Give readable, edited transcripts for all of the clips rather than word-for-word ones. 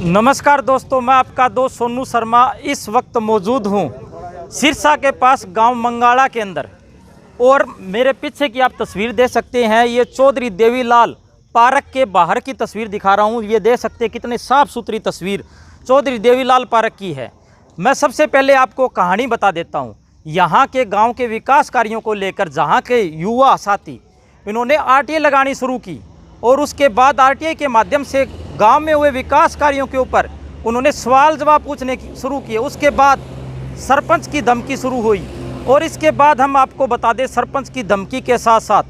नमस्कार दोस्तों, मैं आपका दोस्त सोनू शर्मा इस वक्त मौजूद हूँ सिरसा के पास गांव मंगाड़ा के अंदर। और मेरे पीछे की आप तस्वीर देख सकते हैं, ये चौधरी देवीलाल पार्क के बाहर की तस्वीर दिखा रहा हूँ। ये देख सकते हैं कितनी साफ़ सुथरी तस्वीर चौधरी देवीलाल पार्क की है। मैं सबसे पहले आपको कहानी बता देता हूँ यहाँ के गाँव के विकास कार्यों को लेकर। जहाँ के युवा साथी इन्होंने आरटीआई लगानी शुरू की और उसके बाद आरटीआई के माध्यम से गांव में हुए विकास कार्यों के ऊपर उन्होंने सवाल जवाब पूछने शुरू किए। उसके बाद सरपंच की धमकी शुरू हुई और इसके बाद हम आपको बता दें, सरपंच की धमकी के साथ साथ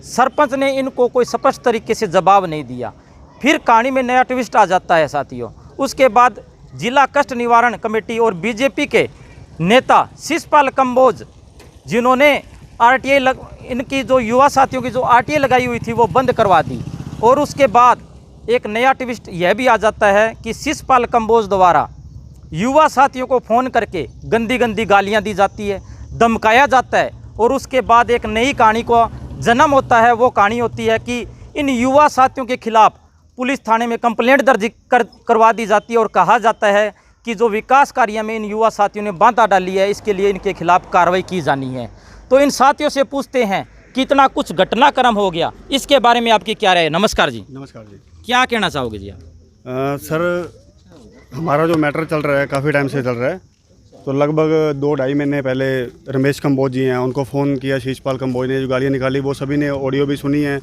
सरपंच ने इनको कोई स्पष्ट तरीके से जवाब नहीं दिया। फिर कहानी में नया ट्विस्ट आ जाता है साथियों। उसके बाद जिला कष्ट निवारण कमेटी और बीजेपी के नेता शिषपाल कंबोज, जिन्होंने आरटीआई इनकी जो युवा साथियों की जो आरटीआई लगाई हुई थी वो बंद करवा दी। और उसके बाद एक नया ट्विस्ट यह भी आ जाता है कि शिषपाल कंबोज द्वारा युवा साथियों को फ़ोन करके गंदी गंदी गालियां दी जाती है, धमकाया जाता है। और उसके बाद एक नई कहानी को जन्म होता है। वो कहानी होती है कि इन युवा साथियों के खिलाफ पुलिस थाने में कंप्लेंट दर्ज करवा दी जाती है और कहा जाता है कि जो विकास कार्य में इन युवा साथियों ने बाधा डाली है, इसके लिए इनके खिलाफ कार्रवाई की जानी है। तो इन साथियों से पूछते हैं कि इतना कुछ घटनाक्रम हो गया, इसके बारे में आपकी क्या राय है? नमस्कार जी। नमस्कार जी। क्या कहना चाहोगे जी आप? सर, हमारा जो मैटर चल रहा है काफ़ी टाइम से चल रहा है। तो लगभग 2-2.5 महीने पहले रमेश कंबोज जी हैं, उनको फ़ोन किया। शिषपाल कंबोज ने जो गालियाँ निकाली वो सभी ने ऑडियो भी सुनी है।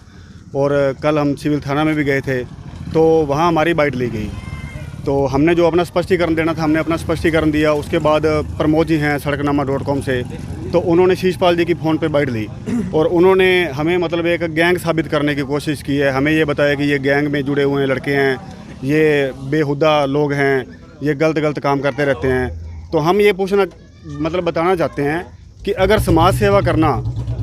और कल हम सिविल थाना में भी गए थे तो वहाँ हमारी बाइट ली गई। तो हमने जो अपना स्पष्टीकरण देना था हमने अपना स्पष्टीकरण दिया। उसके बाद प्रमोद जी हैं सड़कनामा.com से, तो उन्होंने शिषपाल जी की फ़ोन पे बाइट ली और उन्होंने हमें मतलब एक गैंग साबित करने की कोशिश की है। हमें ये बताया कि ये गैंग में जुड़े हुए लड़के हैं, ये बेहुदा लोग हैं, ये गलत काम करते रहते हैं। तो हम ये पूछना मतलब बताना चाहते हैं कि अगर समाज सेवा करना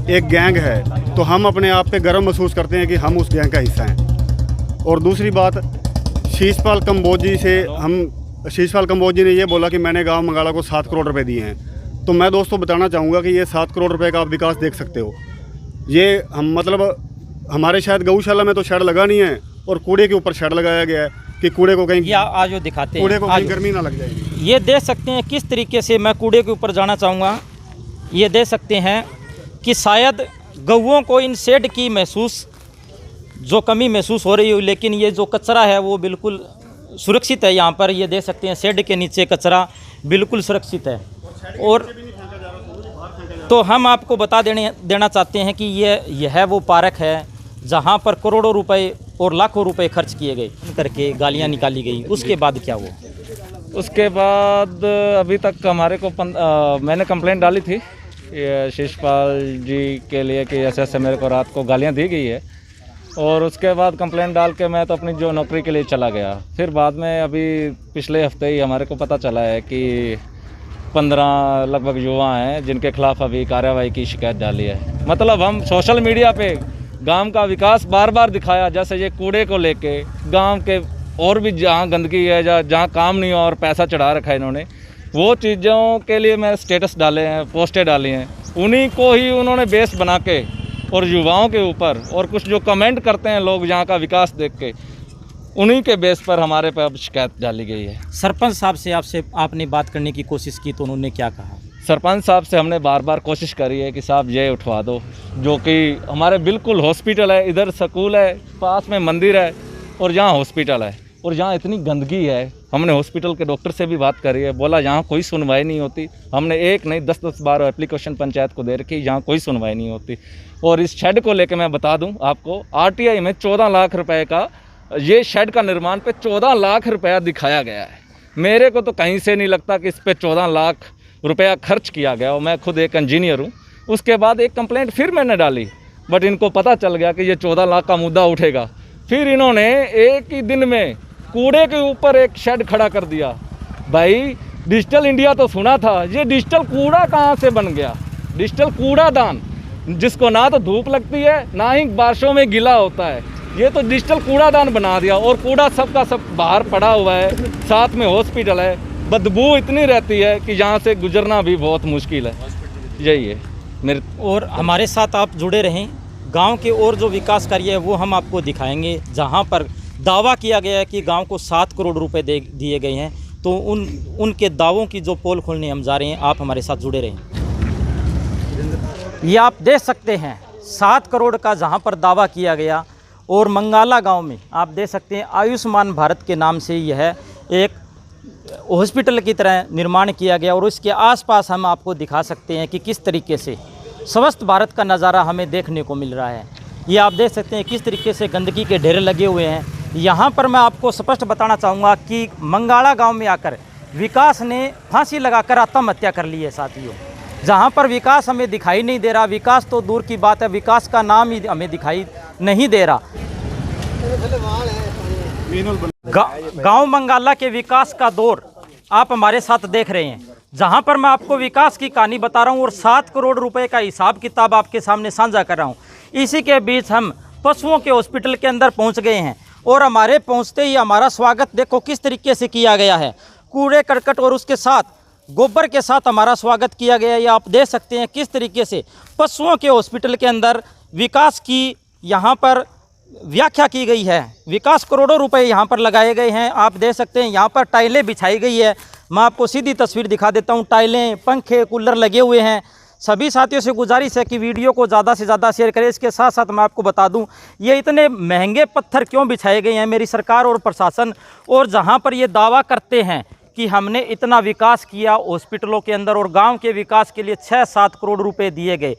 एक गैंग है तो हम अपने आप पे गर्व महसूस करते हैं कि हम उस गैंग का हिस्सा हैं। और दूसरी बात, शिषपाल कंबोज जी ने ये बोला कि मैंने गाँव मंगाड़ा को 7 करोड़ रुपये दिए हैं। तो मैं दोस्तों बताना चाहूँगा कि ये 7 करोड़ रुपए का आप विकास देख सकते हो। ये हम मतलब हमारे शायद गौशाला में तो शेड लगा नहीं है और कूड़े के ऊपर शेड लगाया गया है कि कूड़े को कहीं आज दिखाते हैं, कूड़े को कहीं गर्मी ना लग जाएगी। ये देख सकते हैं किस तरीके से, मैं कूड़े के ऊपर जाना चाहूँगा। ये देख सकते हैं कि शायद गौओं को इन शेड की जो कमी महसूस हो रही हो, लेकिन ये जो कचरा है वो बिल्कुल सुरक्षित है। यहाँ पर ये देख सकते हैं शेड के नीचे कचरा बिल्कुल सुरक्षित है। और तो हम आपको बता देना चाहते हैं कि यह वो पार्क है जहाँ पर करोड़ों रुपए और लाखों रुपए खर्च किए गए करके गालियाँ निकाली गई। उसके बाद क्या हुआ? उसके बाद अभी तक हमारे को मैंने कंप्लेंट डाली थी शिषपाल जी के लिए कि ऐसे मेरे को रात को गालियाँ दी गई है। और उसके बाद कंप्लेंट डाल के मैं तो अपनी जो नौकरी के लिए चला गया। फिर बाद में अभी पिछले हफ्ते ही हमारे को पता चला है कि 15 लगभग युवा हैं जिनके खिलाफ अभी कार्रवाई की शिकायत डाली है। मतलब हम सोशल मीडिया पे गांव का विकास बार बार दिखाया, जैसे ये कूड़े को लेके गांव के और भी जहां गंदगी है, जहां काम नहीं हो और पैसा चढ़ा रखा है इन्होंने, वो चीज़ों के लिए मैं स्टेटस डाले हैं, पोस्टें डाली हैं। उन्हीं को ही उन्होंने बेस बना के और युवाओं के ऊपर और कुछ जो कमेंट करते हैं लोग यहाँ का विकास देख के, उन्हीं के बेस पर हमारे पे अब शिकायत डाली गई है। सरपंच साहब से आपने बात करने की कोशिश की तो उन्होंने क्या कहा? सरपंच साहब से हमने बार बार कोशिश करी है कि साहब ये उठवा दो, जो कि हमारे बिल्कुल हॉस्पिटल है, इधर स्कूल है, पास में मंदिर है और यहाँ हॉस्पिटल है और यहाँ इतनी गंदगी है। हमने हॉस्पिटल के डॉक्टर से भी बात करी है, बोला यहाँ कोई सुनवाई नहीं होती। हमने एक नहीं 10-10 बार एप्लीकेशन पंचायत को दे रखी, यहाँ कोई सुनवाई नहीं होती। और इस शेड को लेकर मैं बता दूँ आपको, आरटीआई में 14 लाख रुपये का ये शेड का निर्माण पे 14 लाख रुपया दिखाया गया है। मेरे को तो कहीं से नहीं लगता कि इस पे 14 लाख रुपया खर्च किया गया। और मैं खुद एक इंजीनियर हूँ। उसके बाद एक कंप्लेंट फिर मैंने डाली, बट इनको पता चल गया कि ये 14 लाख का मुद्दा उठेगा। फिर इन्होंने एक ही दिन में कूड़े के ऊपर एक शेड खड़ा कर दिया। भाई डिजिटल इंडिया तो सुना था, ये डिजिटल कूड़ा कहाँ से बन गया? डिजिटल कूड़ादान, जिसको ना तो धूप लगती है ना ही बारिशों में गीला होता है, ये तो डिजिटल कूड़ादान बना दिया। और कूड़ा सबका सब बाहर पड़ा हुआ है, साथ में हॉस्पिटल है, बदबू इतनी रहती है कि यहाँ से गुजरना भी बहुत मुश्किल है। यही है मेरे। और हमारे साथ आप जुड़े रहें, गांव के और जो विकास कार्य है वो हम आपको दिखाएंगे, जहां पर दावा किया गया है कि गांव को 7 करोड़ रुपए दिए गए हैं। तो उनके दावों की जो पोल खोलने हम जा रहे हैं, आप हमारे साथ जुड़े रहें। ये आप देख सकते हैं 7 करोड़ का जहां पर दावा किया गया, और मंगाला गांव में आप देख सकते हैं आयुष्मान भारत के नाम से यह एक हॉस्पिटल की तरह निर्माण किया गया, और उसके आसपास हम आपको दिखा सकते हैं कि किस तरीके से स्वस्थ भारत का नज़ारा हमें देखने को मिल रहा है। ये आप देख सकते हैं किस तरीके से गंदगी के ढेर लगे हुए हैं। यहाँ पर मैं आपको स्पष्ट बताना चाहूँगा कि मंगाला गांव में आकर विकास ने फांसी लगाकर आत्महत्या कर ली है साथियों। जहाँ पर विकास हमें दिखाई नहीं दे रहा, विकास तो दूर की बात है, विकास का नाम ही हमें दिखाई नहीं दे रहा। गांव मंगाला के विकास का दौर आप हमारे साथ देख रहे हैं, जहां पर मैं आपको विकास की कहानी बता रहा हूं और 7 करोड़ रुपए का हिसाब किताब आपके सामने साझा कर रहा हूं। इसी के बीच हम पशुओं के हॉस्पिटल के अंदर पहुंच गए हैं, और हमारे पहुंचते ही हमारा स्वागत देखो किस तरीके से किया गया है। कूड़े करकट और उसके साथ गोबर के साथ हमारा स्वागत किया गया है। ये आप देख सकते हैं किस तरीके से पशुओं के हॉस्पिटल के अंदर विकास की यहाँ पर व्याख्या की गई है। विकास करोड़ों रुपए यहाँ पर लगाए गए हैं। आप देख सकते हैं यहाँ पर टाइलें बिछाई गई है। मैं आपको सीधी तस्वीर दिखा देता हूँ। टाइलें, पंखे, कूलर लगे हुए हैं। सभी साथियों से गुजारिश है कि वीडियो को ज़्यादा से ज़्यादा शेयर करें। इसके साथ साथ मैं आपको बता दूं, ये इतने महंगे पत्थर क्यों बिछाए गए हैं मेरी सरकार और प्रशासन, और जहां पर ये दावा करते हैं कि हमने इतना विकास किया हॉस्पिटलों के अंदर और गांव के विकास के लिए 6-7 करोड़ रुपए दिए गए,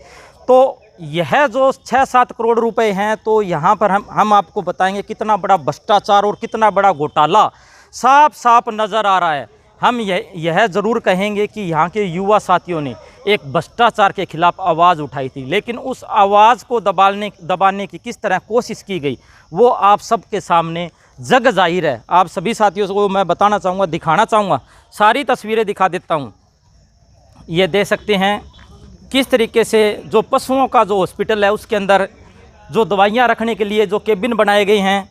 तो यह जो 6-7 करोड़ रुपए हैं, तो यहाँ पर हम आपको बताएंगे कितना बड़ा भ्रष्टाचार और कितना बड़ा घोटाला साफ साफ नज़र आ रहा है। हम यह ज़रूर कहेंगे कि यहाँ के युवा साथियों ने एक भ्रष्टाचार के खिलाफ आवाज़ उठाई थी, लेकिन उस आवाज़ को दबाने की किस तरह कोशिश की गई वो आप सबके सामने जग जाहिर है। आप सभी साथियों को मैं बताना चाहूँगा, दिखाना चाहूँगा, सारी तस्वीरें दिखा देता हूँ। ये देख सकते हैं किस तरीके से जो पशुओं का जो हॉस्पिटल है उसके अंदर जो दवाइयाँ रखने के लिए जो केबिन बनाए गए हैं,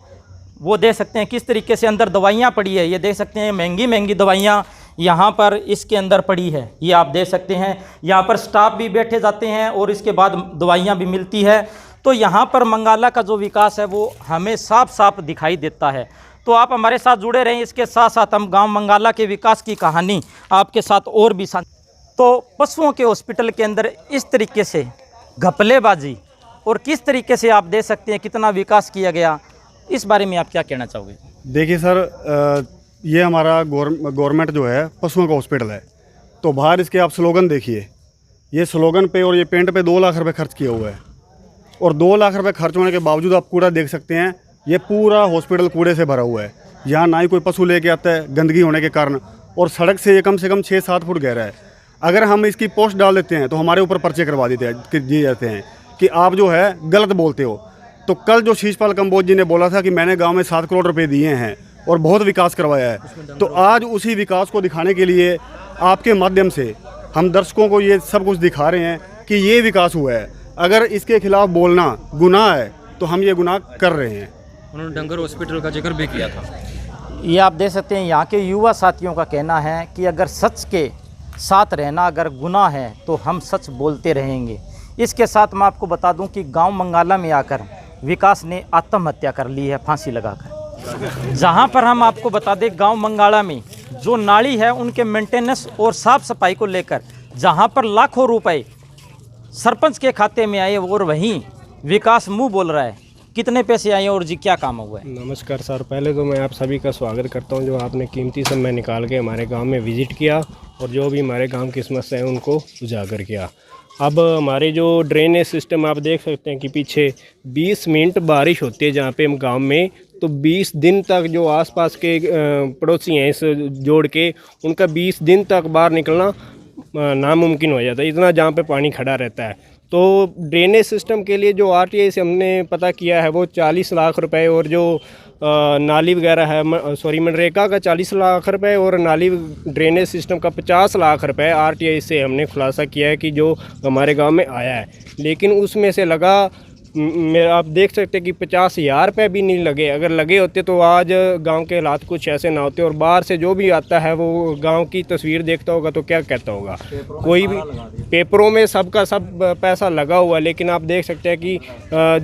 वो देख सकते हैं किस तरीके से अंदर दवाइयाँ पड़ी है। ये देख सकते हैं महंगी महंगी दवाइयाँ यहाँ पर इसके अंदर पड़ी है। ये आप देख सकते हैं यहाँ पर स्टाफ भी बैठे जाते हैं और इसके बाद दवाइयाँ भी मिलती है। तो यहाँ पर मंगाला का जो विकास है वो हमें साफ साफ दिखाई देता है। तो आप हमारे साथ जुड़े रहें। इसके साथ साथ हम गांव मंगाला के विकास की कहानी आपके साथ और भी तो पशुओं के हॉस्पिटल के अंदर इस तरीके से घपलेबाजी और किस तरीके से आप देख सकते हैं कितना विकास किया गया, इस बारे में आप क्या कहना चाहोगे? देखिए सर, ये हमारा गवर्नमेंट जो है पशुओं का हॉस्पिटल है, तो बाहर इसके आप स्लोगन देखिए। ये स्लोगन पे और ये पेंट पे 2 लाख रुपए खर्च किया हुआ है, और 2 लाख रुपए खर्च होने के बावजूद आप कूड़ा देख सकते हैं। ये पूरा हॉस्पिटल कूड़े से भरा हुआ है। यहाँ ना ही कोई पशु लेके आता है गंदगी होने के कारण, और सड़क से ये कम से कम 6-7 फुट गहरा है। अगर हम इसकी पोस्ट डाल देते हैं तो हमारे ऊपर पर्चे करवा दिए जाते हैं कि आप जो है गलत बोलते हो। तो कल जो शीशपाल कंबोज जी ने बोला था कि मैंने गांव में 7 करोड़ रुपए दिए हैं और बहुत विकास करवाया है, तो आज उसी विकास को दिखाने के लिए आपके माध्यम से हम दर्शकों को ये सब कुछ दिखा रहे हैं कि ये विकास हुआ है। अगर इसके खिलाफ बोलना गुनाह है तो हम ये गुनाह कर रहे हैं। उन्होंने डंगर हॉस्पिटल का जिक्र भी किया था। ये आप देख सकते हैं यहाँ के युवा साथियों का कहना है कि अगर सच के साथ रहना अगर गुनाह है तो हम सच बोलते रहेंगे। इसके साथ मैं आपको बता दूं कि गांव मंगाला में आकर विकास ने आत्महत्या कर ली है फांसी लगाकर। जहां पर हम आपको बता दें गांव मंगाला में जो नाली है उनके मेंटेनेंस और साफ सफाई को लेकर जहां पर लाखों रुपए सरपंच के खाते में आए और वहीं विकास मुंह बोल रहा है। कितने पैसे आए और जी क्या काम हुआ है? नमस्कार सर, पहले तो मैं आप सभी का स्वागत करता हूं जो आपने कीमती समय निकाल के हमारे गांव में विज़िट किया और जो भी हमारे गांव की समस्या है उनको उजागर किया। अब हमारे जो ड्रेनेज सिस्टम आप देख सकते हैं कि पीछे 20 मिनट बारिश होती है जहाँ पे हम गांव में, तो 20 दिन तक जो आसपास के पड़ोसी हैं इस जोड़ के उनका 20 दिन तक बाहर निकलना नामुमकिन हो जाता है, इतना जहाँ पे पानी खड़ा रहता है। तो ड्रेनेज सिस्टम के लिए जो आरटीआई से हमने पता किया है वो 40 लाख रुपए, और जो नाली वगैरह है मनरेगा का 40 लाख रुपए और नाली ड्रेनेज सिस्टम का 50 लाख रुपए आरटीआई से हमने खुलासा किया है कि जो हमारे गांव में आया है। लेकिन उसमें से लगा आप देख सकते हैं कि 50,000 रुपये भी नहीं लगे। अगर लगे होते तो आज गांव के हालात कुछ ऐसे ना होते। और बाहर से जो भी आता है वो गांव की तस्वीर देखता होगा तो क्या कहता होगा, कोई भी पेपरों में सबका सब पैसा लगा हुआ है। लेकिन आप देख सकते हैं कि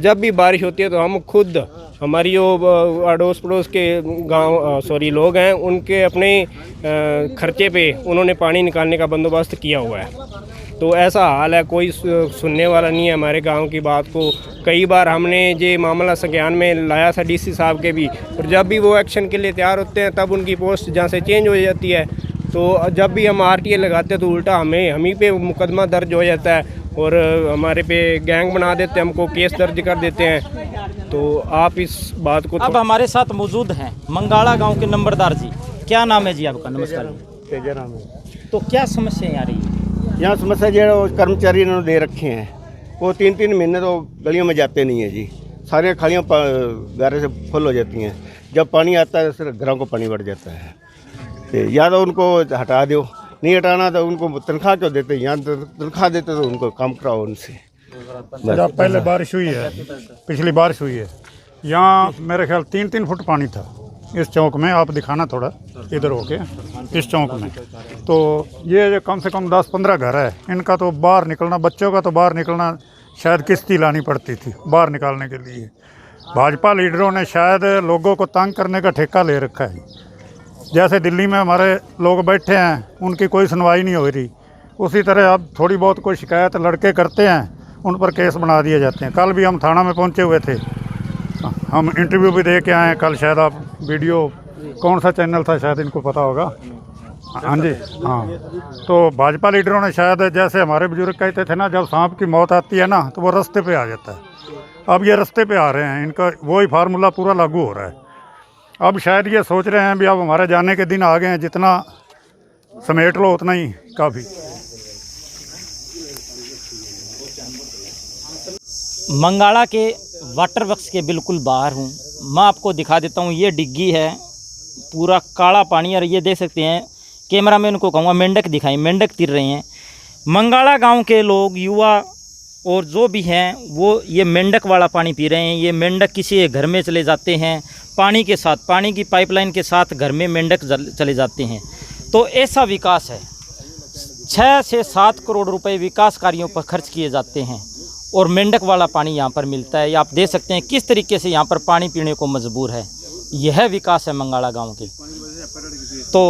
जब भी बारिश होती है तो हम खुद हमारी जो अड़ोस पड़ोस के गांव लोग हैं, उनके अपने खर्चे पे उन्होंने पानी निकालने का बंदोबस्त किया हुआ है। तो ऐसा हाल है, कोई सुनने वाला नहीं है हमारे गांव की बात को। कई बार हमने ये मामला संज्ञान में लाया था डीसी साहब के भी, और जब भी वो एक्शन के लिए तैयार होते हैं तब उनकी पोस्ट जहाँ से चेंज हो जाती है। तो जब भी हम RTA लगाते हैं तो उल्टा हमी पे मुकदमा दर्ज हो जाता है और हमारे पे गैंग बना देते हैं, हमको केस दर्ज कर देते हैं। तो आप इस बात को अब हमारे साथ मौजूद हैं मंगाड़ा गांव के नंबरदार जी। क्या नाम है जी आपका? नमस्कार। तेजा नाम है। तो क्या समस्या आ रही है यहाँ? समस्या जो कर्मचारी इन्होंने दे रखे हैं वो 3-3 महीने तो गलियों में जाते नहीं है जी। सारी खालियाँ गारे से फुल हो जाती हैं। जब पानी आता है सिर्फ घरों को पानी बढ़ जाता है। तो या तो उनको हटा दो, नहीं हटाना तो उनको तनख्वाह क्यों देते? यहाँ तनख्वाह देते तो उनको काम कराओ उनसे। जब पहले बारिश हुई है, पिछली बारिश हुई है, यहाँ मेरे ख्याल 3-3 फुट पानी था इस चौक में। आप दिखाना थोड़ा इधर होके इस चौक में। तो ये जो कम से कम 10-15 घर है, इनका तो बाहर निकलना, बच्चों का तो बाहर निकलना शायद किश्ती लानी पड़ती थी बाहर निकालने के लिए। भाजपा लीडरों ने शायद लोगों को तंग करने का ठेका ले रखा है। जैसे दिल्ली में हमारे लोग बैठे हैं, उनकी कोई सुनवाई नहीं हो रही, उसी तरह अब थोड़ी बहुत कोई शिकायत लड़के करते हैं, उन पर केस बना दिए जाते हैं। कल भी हम थाना में पहुंचे हुए थे, हम इंटरव्यू भी दे के आए हैं कल। शायद आप वीडियो, कौन सा चैनल था शायद इनको पता होगा। हाँ जी, हाँ। तो भाजपा लीडरों ने शायद, जैसे हमारे बुजुर्ग कहते थे ना, जब सांप की मौत आती है ना तो वो रास्ते पे आ जाता है। अब ये रास्ते पे आ रहे हैं, इनका वही फार्मूला पूरा लागू हो रहा है। अब शायद ये सोच रहे हैं भी अब हमारे जाने के दिन आ गए हैं, जितना समेट लो उतना ही काफ़ी। मंगाड़ा के वाटर वर्क्स के बिल्कुल बाहर हूँ। मैं आपको दिखा देता हूँ, ये डिग्गी है, पूरा काला पानी। और ये देख सकते हैं, कैमरामैन को कहूँगा मेंढक दिखाएं, मेंढक तिर रहे हैं। मंगाड़ा गांव के लोग, युवा और जो भी हैं, वो ये मेंढक वाला पानी पी रहे हैं। ये मेंढक किसी घर में चले जाते हैं, पानी के साथ, पानी की पाइपलाइन के साथ घर में मेंढक चले जाते हैं। तो ऐसा विकास है। 6 से 7 करोड़ रुपए विकास कार्यों पर खर्च किए जाते हैं और मेंढक वाला पानी यहाँ पर मिलता है। आप देख सकते हैं किस तरीके से यहाँ पर पानी पीने को मजबूर है। यह विकास है मंगाड़ा गांव के। तो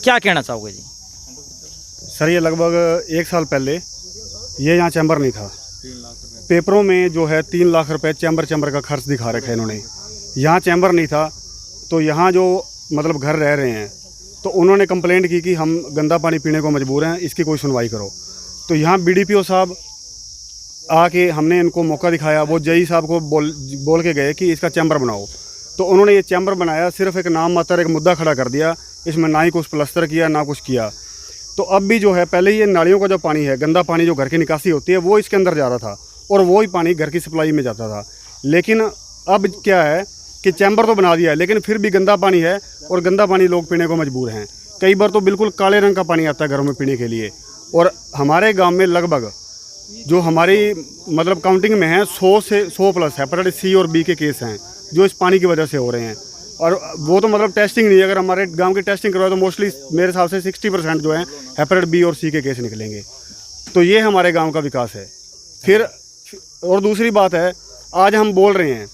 क्या कहना चाहोगे जी? सर, ये लगभग 1 साल पहले ये यहाँ चैम्बर नहीं था। पेपरों में जो है 3 लाख रुपए चैम्बर का खर्च दिखा रखा है इन्होंने। यहाँ चैम्बर नहीं था, तो यहाँ जो मतलब घर रह रहे हैं, तो उन्होंने कंप्लेंट की कि हम गंदा पानी पीने को मजबूर हैं, इसकी कोई सुनवाई करो। तो यहाँ BDPO साहब आके हमने इनको मौका दिखाया। वो JE साहब को बोल के गए कि इसका चैम्बर बनाओ। तो उन्होंने ये चैम्बर बनाया, सिर्फ एक नाम मात्र एक मुद्दा खड़ा कर दिया। इसमें ना ही कुछ प्लास्टर किया, ना कुछ किया। तो अब भी जो है, पहले ये नालियों का जो पानी है, गंदा पानी जो घर की निकासी होती है, वो इसके अंदर जा रहा था और वो ही पानी घर की सप्लाई में जाता था। लेकिन अब क्या है कि चैम्बर तो बना दिया है, लेकिन फिर भी गंदा पानी है और गंदा पानी लोग पीने को मजबूर हैं। कई बार तो बिल्कुल काले रंग का पानी आता है घरों में पीने के लिए। और हमारे गांव में लगभग जो हमारी मतलब काउंटिंग में है 100 से 100 प्लस हेपेटाइटिस C और B के केस हैं जो इस पानी की वजह से हो रहे हैं। और वो तो मतलब टेस्टिंग नहीं है, अगर हमारे गांव की टेस्टिंग करवाए तो मोस्टली मेरे हिसाब से 60% जो है हेपेटाइटिस B और C के केस निकलेंगे। तो ये हमारे गांव का विकास है। फिर और दूसरी बात है, आज हम बोल रहे हैं,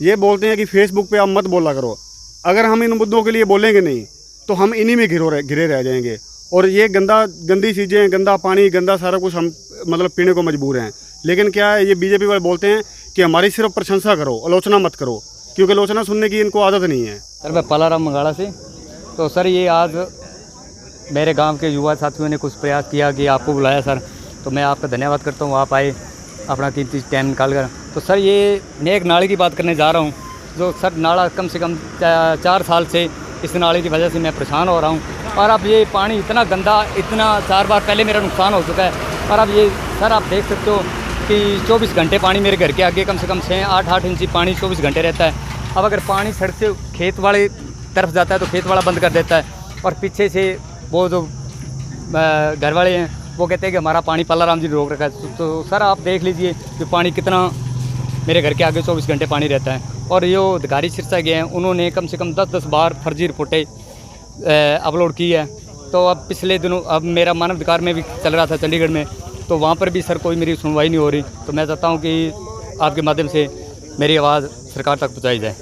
ये बोलते हैं कि फेसबुक पे आप मत बोला करो। अगर हम इन मुद्दों के लिए बोलेंगे नहीं तो हम इन्हीं में घिरे रह जाएंगे। और ये गंदी चीज़ें, गंदा पानी, गंदा सारा कुछ हम मतलब पीने को मजबूर हैं। लेकिन क्या है, ये BJP वाले बोलते हैं कि हमारी सिर्फ प्रशंसा करो, आलोचना मत करो, क्योंकि आलोचना सुनने की इनको आदत नहीं है। सर, मैं पालाराम मंगाड़ा से। तो सर, ये आज मेरे गांव के युवा साथियों ने कुछ प्रयास किया कि आपको बुलाया सर, तो मैं आपका धन्यवाद करता हूँ, आप आए अपना कीमती टाइम निकाल कर। तो सर, ये मैं एक नाले की बात करने जा रहा हूँ, जो सर नाला कम से कम 4 साल से इस नाले की वजह से मैं परेशान हो रहा हूँ। और अब ये पानी इतना गंदा, इतना 4 बार पहले मेरा नुकसान हो चुका है। और अब ये सर आप देख सकते हो कि 24 घंटे पानी मेरे घर के आगे कम से कम 6-8 इंची पानी 24 घंटे रहता है। अब अगर पानी सड़क से खेत वाले तरफ जाता है तो खेत वाला बंद कर देता है, और पीछे से वो जो घर वाले हैं वो कहते हैं कि हमारा पानी पालाराम जी ने रोक रखा है। तो सर आप देख लीजिए कि पानी कितना मेरे घर के आगे 24 घंटे पानी रहता है। और ये अधिकारी सिरसा गए हैं, उन्होंने कम से कम 10-10 बार फर्जी रिपोर्टें अपलोड की है। तो अब पिछले दिनों अब मेरा मानवाधिकार में भी चल रहा था चंडीगढ़ में, तो वहाँ पर भी सर कोई मेरी सुनवाई नहीं हो रही। तो मैं चाहता हूँ कि आपके माध्यम से मेरी आवाज़ सरकार तक पहुँचाई जाए।